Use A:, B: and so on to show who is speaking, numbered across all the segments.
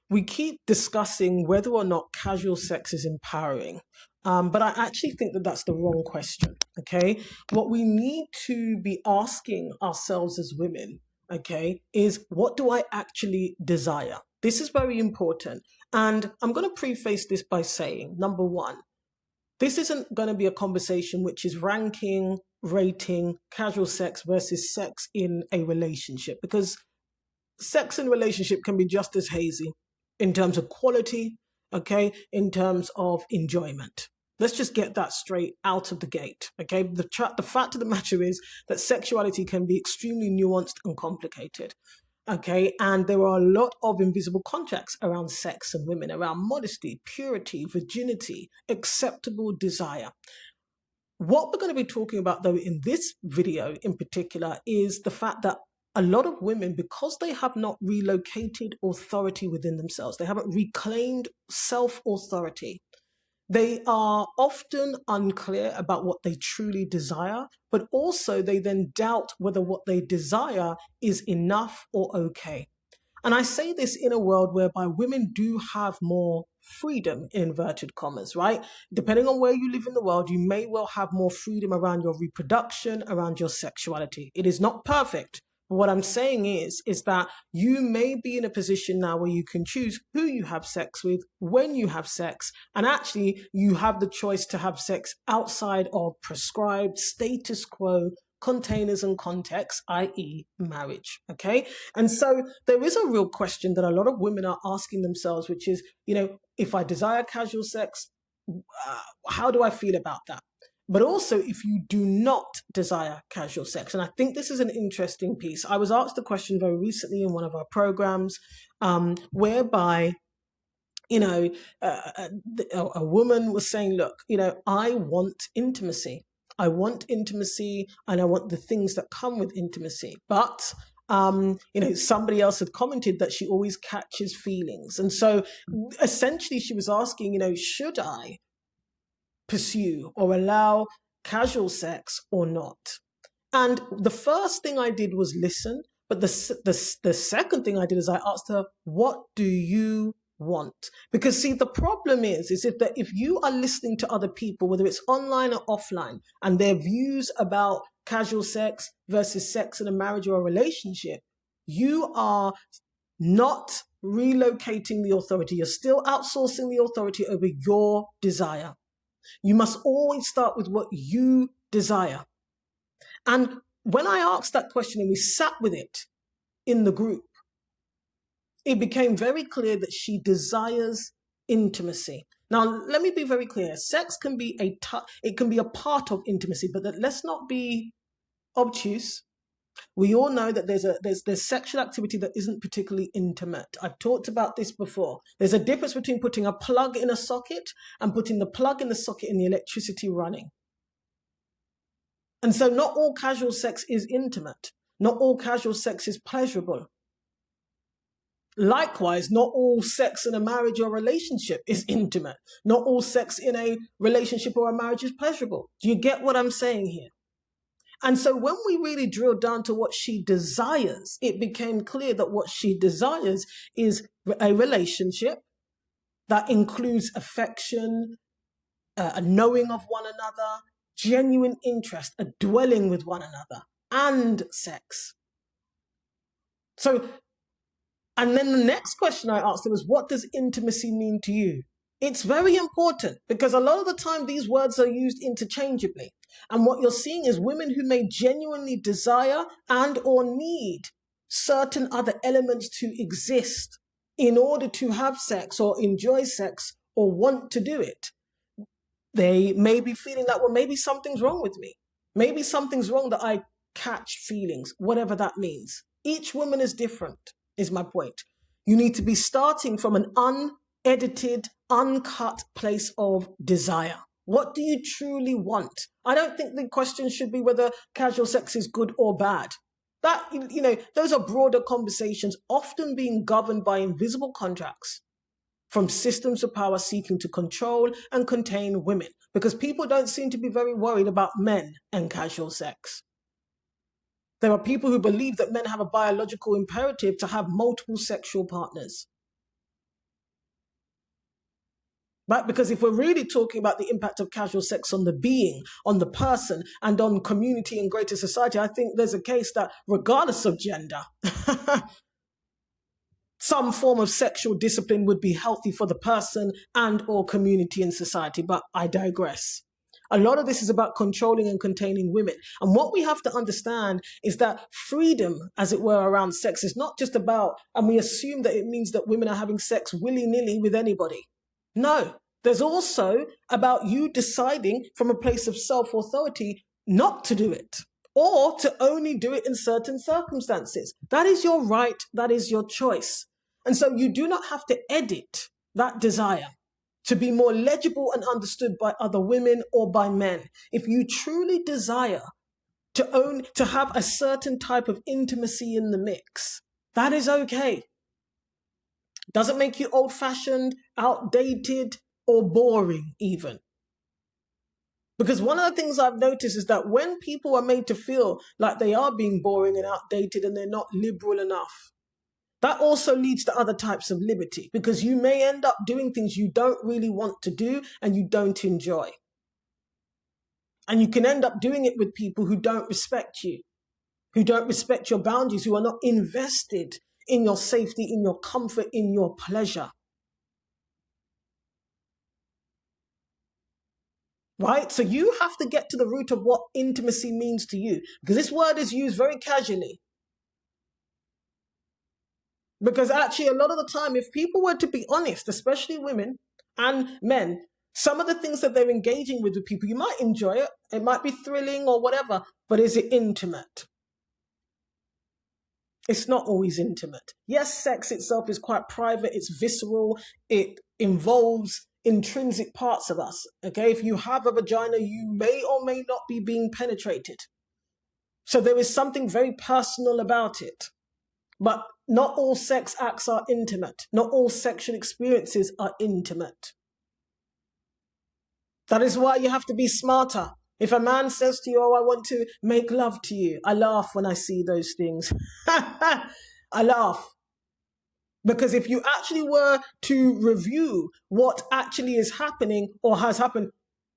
A: we keep discussing whether or not casual sex is empowering. But I actually think that that's the wrong question. Okay. What we need to be asking ourselves as women, okay, is what do I actually desire? This is very important. And I'm going to preface this by saying, number one, this isn't going to be a conversation which is ranking, rating casual sex versus sex in a relationship, because sex in relationship can be just as hazy in terms of quality, okay, in terms of enjoyment. Let's just get that straight out of the gate, okay? The fact of the matter is that sexuality can be extremely nuanced and complicated, okay? And there are a lot of invisible contracts around sex and women, around modesty, purity, virginity, acceptable desire. What we're going to be talking about, though, in this video in particular is the fact that a lot of women, because they have not relocated authority within themselves, they haven't reclaimed self-authority, they are often unclear about what they truly desire, but also they then doubt whether what they desire is enough or okay. And I say this in a world whereby women do have more freedom, in inverted commas, right? Depending on where you live in the world, you may well have more freedom around your reproduction, around your sexuality. It is not perfect. But what I'm saying is that you may be in a position now where you can choose who you have sex with, when you have sex, and actually you have the choice to have sex outside of prescribed status quo containers and contexts, i.e. marriage, okay? And so there is a real question that a lot of women are asking themselves, which is, if I desire casual sex, how do I feel about that? But also, if you do not desire casual sex, and I think this is an interesting piece. I was asked a question very recently in one of our programs, whereby, a woman was saying, look, I want intimacy. I want intimacy and I want the things that come with intimacy. But, somebody else had commented that she always catches feelings. And so essentially she was asking, should I pursue or allow casual sex or not? And the first thing I did was listen. But the second thing I did is I asked her, what do you want? Because see, the problem is if you are listening to other people, whether it's online or offline, and their views about casual sex versus sex in a marriage or a relationship, you are not relocating the authority. You're still outsourcing the authority over your desire. You must always start with what you desire. And when I asked that question and we sat with it in the group, it became very clear that she desires intimacy. Now, let me be very clear. Sex can be it can be a part of intimacy, but let's not be obtuse. We all know that there's sexual activity that isn't particularly intimate. I've talked about this before. There's a difference between putting a plug in a socket and putting the plug in the socket and the electricity running. And so not all casual sex is intimate. Not all casual sex is pleasurable. Likewise, not all sex in a marriage or relationship is intimate. Not all sex in a relationship or a marriage is pleasurable. Do you get what I'm saying here? And so when we really drilled down to what she desires, it became clear that what she desires is a relationship that includes affection, a knowing of one another, genuine interest, a dwelling with one another, and sex. And then the next question I asked her was, what does intimacy mean to you? It's very important because a lot of the time these words are used interchangeably. And what you're seeing is women who may genuinely desire and or need certain other elements to exist in order to have sex or enjoy sex or want to do it. They may be feeling that, well, maybe something's wrong with me. Maybe something's wrong that I catch feelings, whatever that means. Each woman is different, is my point. You need to be starting from an unedited, uncut place of desire. What do you truly want? I don't think the question should be whether casual sex is good or bad. That, those are broader conversations, often being governed by invisible contracts from systems of power seeking to control and contain women, because people don't seem to be very worried about men and casual sex. There are people who believe that men have a biological imperative to have multiple sexual partners. Right? Because if we're really talking about the impact of casual sex on the being, on the person, and on community and greater society, I think there's a case that regardless of gender, some form of sexual discipline would be healthy for the person and or community and society. But I digress. A lot of this is about controlling and containing women. And what we have to understand is that freedom, as it were, around sex is not just about, and we assume that it means that women are having sex willy-nilly with anybody. No, there's also about you deciding from a place of self-authority not to do it, or to only do it in certain circumstances. That is your right. That is your choice. And so you do not have to edit that desire to be more legible and understood by other women or by men. If you truly desire to have a certain type of intimacy in the mix, that is okay. Doesn't make you old-fashioned, outdated, or boring even. Because one of the things I've noticed is that when people are made to feel like they are being boring and outdated and they're not liberal enough, that also leads to other types of liberty, because you may end up doing things you don't really want to do and you don't enjoy. And you can end up doing it with people who don't respect you, who don't respect your boundaries, who are not invested in your safety, in your comfort, in your pleasure. Right? So you have to get to the root of what intimacy means to you, because this word is used very casually. Because actually, a lot of the time, if people were to be honest, especially women and men, some of the things that they're engaging with people, you might enjoy it. It might be thrilling or whatever, but is it intimate? It's not always intimate. Yes, sex itself is quite private. It's visceral. It involves intrinsic parts of us. Okay, if you have a vagina, you may or may not be being penetrated. So there is something very personal about it. But not all sex acts are intimate. Not all sexual experiences are intimate. That is why you have to be smarter. If a man says to you, oh, I want to make love to you, I laugh when I see those things. I laugh. Because if you actually were to review what actually is happening or has happened,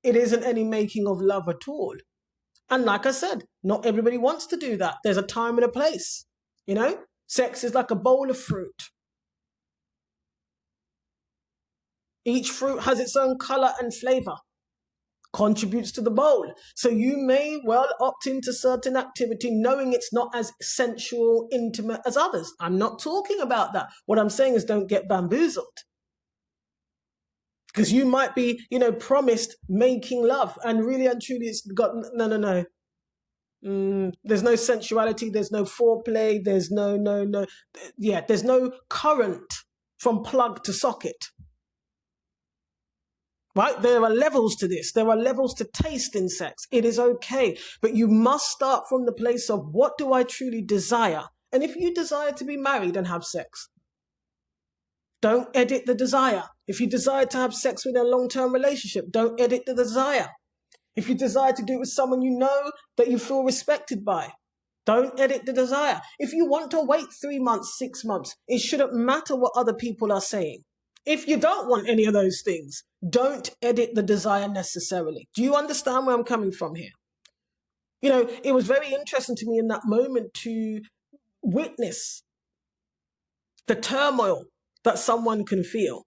A: it isn't any making of love at all. And like I said, not everybody wants to do that. There's a time and a place, you know? Sex is like a bowl of fruit. Each fruit has its own color and flavor, contributes to the bowl. So you may well opt into certain activity knowing it's not as sensual, intimate as others. I'm not talking about that. What I'm saying is don't get bamboozled. Because you might be, promised making love and really and truly it's got, no. There's no sensuality, there's no foreplay, there's there's no current from plug to socket. Right? There are levels to this. There are levels to taste in sex. It is okay. But you must start from the place of what do I truly desire? And if you desire to be married and have sex, don't edit the desire. If you desire to have sex with a long-term relationship, don't edit the desire. If you desire to do it with someone you know that you feel respected by, don't edit the desire. If you want to wait 3 months, 6 months, it shouldn't matter what other people are saying. If you don't want any of those things, don't edit the desire necessarily. Do you understand where I'm coming from here? It was very interesting to me in that moment to witness the turmoil that someone can feel.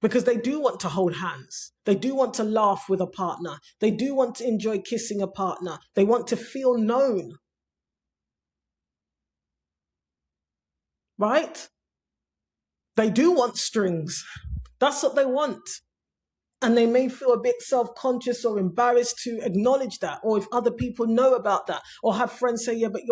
A: Because they do want to hold hands. They do want to laugh with a partner. They do want to enjoy kissing a partner. They want to feel known. Right? They do want strings. That's what they want. And they may feel a bit self-conscious or embarrassed to acknowledge that. Or if other people know about that. Or have friends say, yeah, but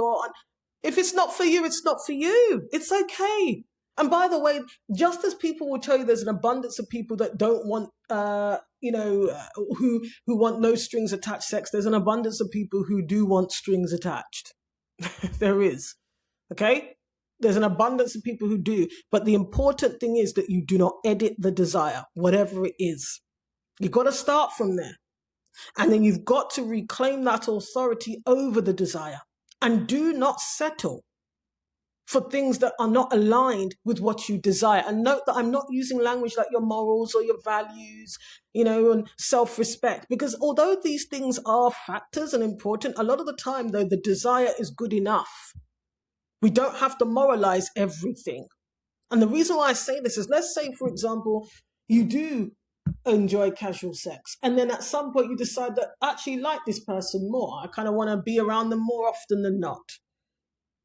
A: if it's not for you, it's not for you. It's okay. And by the way, just as people will tell you there's an abundance of people that don't want, who want no strings attached sex, there's an abundance of people who do want strings attached. There is. Okay? There's an abundance of people who do. But the important thing is that you do not edit the desire, whatever it is. You've got to start from there. And then you've got to reclaim that authority over the desire. And do not settle for things that are not aligned with what you desire. And note that I'm not using language like your morals or your values, and self-respect, because although these things are factors and important, a lot of the time, though, the desire is good enough. We don't have to moralize everything. And the reason why I say this is, let's say, for example, you do enjoy casual sex, and then at some point you decide that I actually like this person more. I kind of want to be around them more often than not.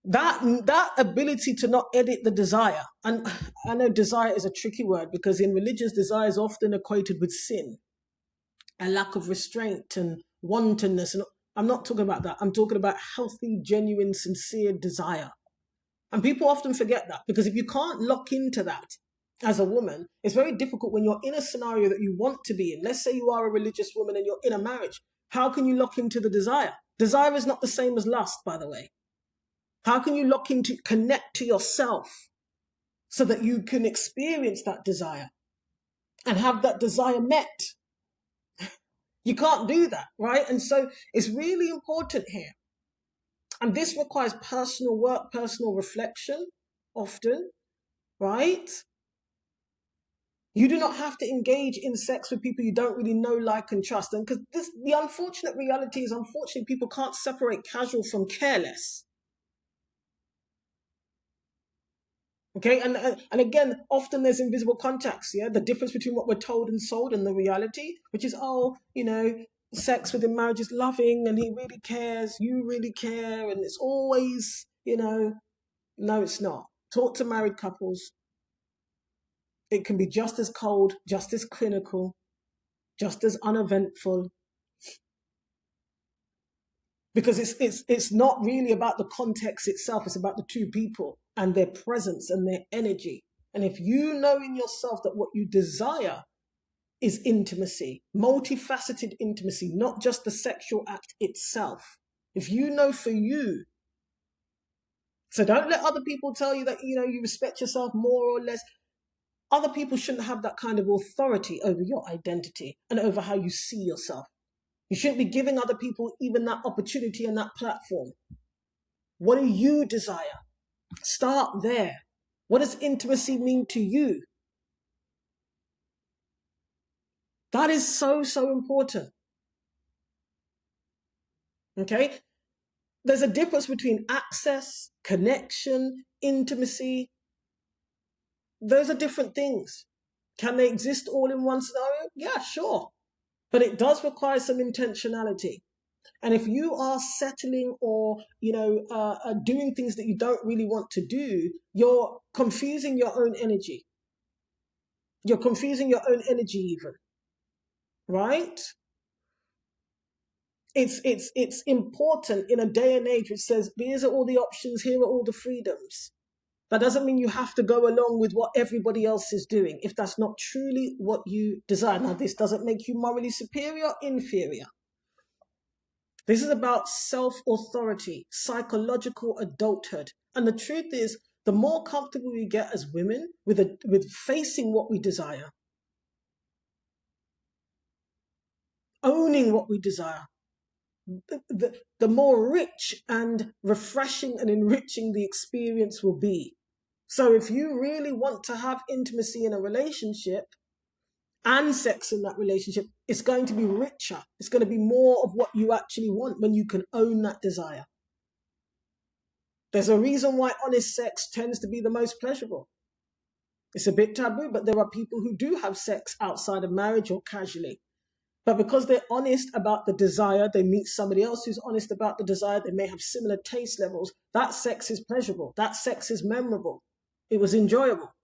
A: That ability to not edit the desire, and I know desire is a tricky word because in religions, desire is often equated with sin, a lack of restraint and wantonness. And I'm not talking about that. I'm talking about healthy, genuine, sincere desire. And people often forget that, because if you can't lock into that as a woman, it's very difficult when you're in a scenario that you want to be in. Let's say you are a religious woman and you're in a marriage. How can you lock into the desire? Desire is not the same as lust, by the way. How can you connect to yourself so that you can experience that desire and have that desire met? You can't do that, right? And so it's really important here. And this requires personal work, personal reflection, often, right? You do not have to engage in sex with people you don't really know, like, and trust. And because the unfortunate reality is, unfortunately, people can't separate casual from careless. Okay, and again, often there's invisible contacts, yeah? The difference between what we're told and sold and the reality, which is, sex within marriage is loving and he really cares, you really care, and it's always, no, it's not. Talk to married couples. It can be just as cold, just as clinical, just as uneventful. Because it's not really about the context itself, it's about the two people and their presence and their energy. And if you know in yourself that what you desire is intimacy, multifaceted intimacy, not just the sexual act itself. If you know for you, so don't let other people tell you that, you respect yourself more or less. Other people shouldn't have that kind of authority over your identity and over how you see yourself. You shouldn't be giving other people even that opportunity and that platform. What do you desire? Start there. What does intimacy mean to you? That is so, so important. Okay? There's a difference between access, connection, intimacy. Those are different things. Can they exist all in one scenario? Yeah, sure. But it does require some intentionality. And if you are settling or, doing things that you don't really want to do, you're confusing your own energy. You're confusing your own energy even, right? It's important in a day and age which says, these are all the options, here are all the freedoms. That doesn't mean you have to go along with what everybody else is doing if that's not truly what you desire. Now, this doesn't make you morally superior, inferior. This is about self-authority, psychological adulthood. And the truth is, the more comfortable we get as women with facing what we desire, owning what we desire, the more rich and refreshing and enriching the experience will be. So if you really want to have intimacy in a relationship and sex in that relationship, it's going to be richer. It's going to be more of what you actually want when you can own that desire. There's a reason why honest sex tends to be the most pleasurable. It's a bit taboo, but there are people who do have sex outside of marriage or casually. But because they're honest about the desire, they meet somebody else who's honest about the desire, they may have similar taste levels. That sex is pleasurable. That sex is memorable. It was enjoyable.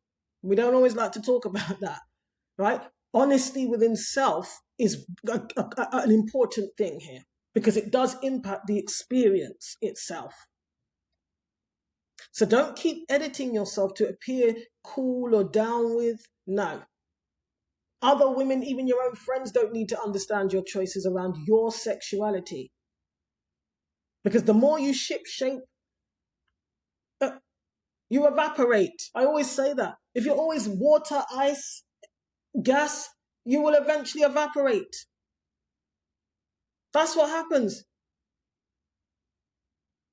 A: We don't always like to talk about that, right? Honesty within self is an important thing here because it does impact the experience itself. So don't keep editing yourself to appear cool or down with. No. Other women, even your own friends, don't need to understand your choices around your sexuality. Because the more you ship shape, you evaporate. I always say that. If you're always water, ice, gas, you will eventually evaporate. That's what happens.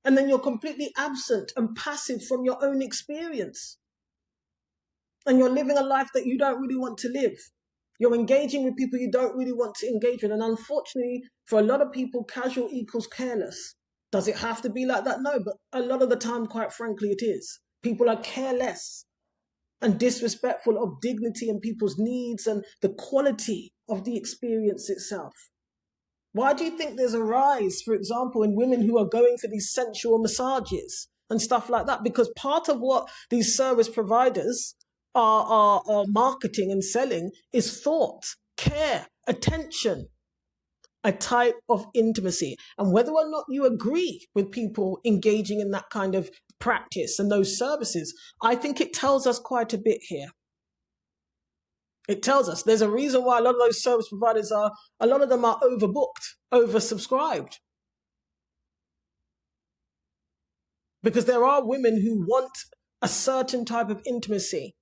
A: And then you're completely absent and passive from your own experience. And you're living a life that you don't really want to live. You're engaging with people you don't really want to engage with. And unfortunately, for a lot of people, casual equals careless. Does it have to be like that? No, but a lot of the time, quite frankly, it is. People are careless and disrespectful of dignity and people's needs and the quality of the experience itself. Why do you think there's a rise, for example, in women who are going for these sensual massages and stuff like that? Because part of what these service providers are marketing and selling is thought, care, attention, a type of intimacy. And whether or not you agree with people engaging in that kind of practice and those services, I think it tells us quite a bit here. It tells us there's a reason why a lot of those service providers a lot of them are overbooked, oversubscribed. Because there are women who want a certain type of intimacy.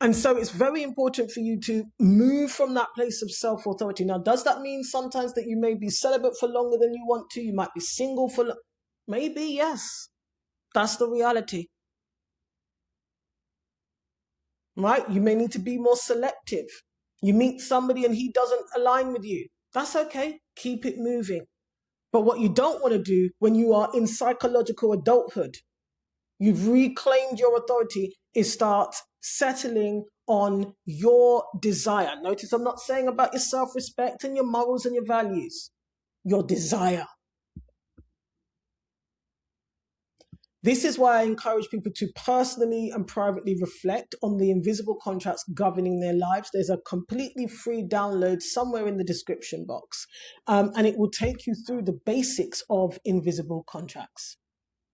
A: And so it's very important for you to move from that place of self-authority. Now, does that mean sometimes that you may be celibate for longer than you want to? You might be single for maybe, yes. That's the reality. Right? You may need to be more selective. You meet somebody and he doesn't align with you. That's okay. Keep it moving. But what you don't want to do when you are in psychological adulthood, you've reclaimed your authority, is start settling on your desire. Notice I'm not saying about your self-respect and your morals and your values. Your desire. This is why I encourage people to personally and privately reflect on the invisible contracts governing their lives. There's a completely free download somewhere in the description box, and it will take you through the basics of invisible contracts.